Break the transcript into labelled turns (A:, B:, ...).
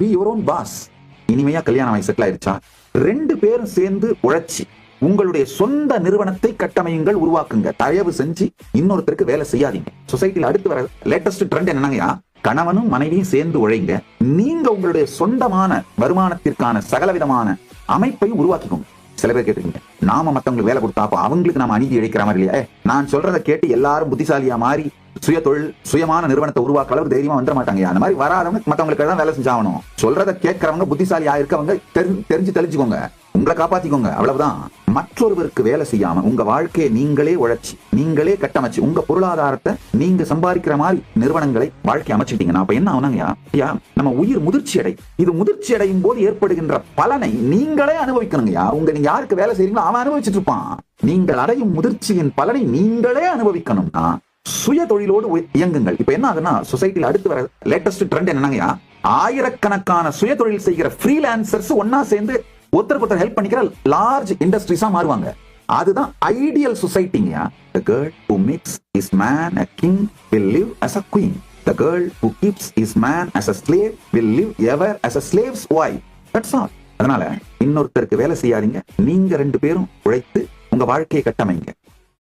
A: Be your own pass. இனிமையா கல்யாணம் ஆகி செட்டில் ஆயிருச்சா, 2 பேரும் சேர்ந்து உழைச்சி உங்களுடைய சொந்த நிறுவனத்தை கட்டமையுங்கள், உருவாக்குங்க. தயவு செஞ்சு இன்னொருத்தருக்கு வேலை செய்யாதீங்க. சொசைட்டில அடுத்து வர லேட்டஸ்ட் ட்ரெண்ட் என்னங்கயா, கணவனும் மனைவியும் சேர்ந்து உழைங்க. நீங்க உங்களுடைய சொந்தமான வருமானத்திற்கான சகலவிதமான அமைப்பையும் உருவாக்கிக்கோங்க. சில பேர் கேட்டுருக்கீங்க, நாம மத்தவங்களுக்கு வேலை கொடுத்தா அப்ப அவங்களுக்கு நாம அநீதி இழைக்கிற மாதிரி இல்லையா? நான் சொல்றதை கேட்டு எல்லாரும் புத்திசாலியா மாறி சுய தொழில் சுயமான நிறுவனத்தை உருவாக்க அளவு தைரியமா வந்துட மாட்டாங்க. அந்த மாதிரி வராதவங்க மத்தவங்களுக்கு தான் வேலை செஞ்சாகணும். சொல்றதை கேட்கறவங்க புத்திசாலியா இருக்கவங்க தெரிஞ்சு தெளிச்சுக்கோங்க, உங்களை காப்பாத்திக்கோங்க, அவ்வளவுதான். மற்றொருவருக்கு வேலை செய்யாம உங்க வாழ்க்கையை நீங்களே உழைச்சி நீங்களே கட்டமைச்சு உங்க பொருளாதாரத்தை நீங்க சம்பாதிக்கிற மாதிரி நிறுவனங்களை வாழ்க்கை அமைச்சுக்கிட்டீங்கன்னா அப்ப என்ன ஆகுனாங்கயா, நம்ம உயிர் முதிர்ச்சி அடை. இது முதிர்ச்சி அடையும் போது ஏற்படுகின்ற பலனை நீங்களே அனுபவிக்கணுங்கயா. நீங்க யாருக்கு வேலை செய்றீங்களோ அவன் அனுபவிச்சுட்டு இருப்பான். நீங்கள் அடையும் முதிர்ச்சியின் பலனை நீங்களே அனுபவிக்கணும்னா சுய தொழிலோடு இயங்குங்கள். இப்ப என்ன ஆகுனா, சொசைட்டில அடுத்து வர லேட்டஸ்ட் ட்ரெண்ட் என்னங்கயா, ஆயிரக்கணக்கான சுய தொழில் செய்கிற ஃப்ரீலான்சர்ஸ் ஒன்னா சேர்ந்து ஒருத்தருக்கு ஹெல்ப் பண்ணிக்கிற லார்ஜ் இண்டஸ்ட்ரீஸா மாறுவாங்க. அதுதான் ideal சொசைட்டிங்க. The girl who makes his man a king will live as a queen. The girl who keeps his man as a slave will live ever as a slave's wife. That's all. அதனால இன்னொருத்தருக்கு வேலை செய்யாதீங்க, நீங்க 2 பேரும் உழைத்து உங்க வாழ்க்கையை கட்டமைங்க.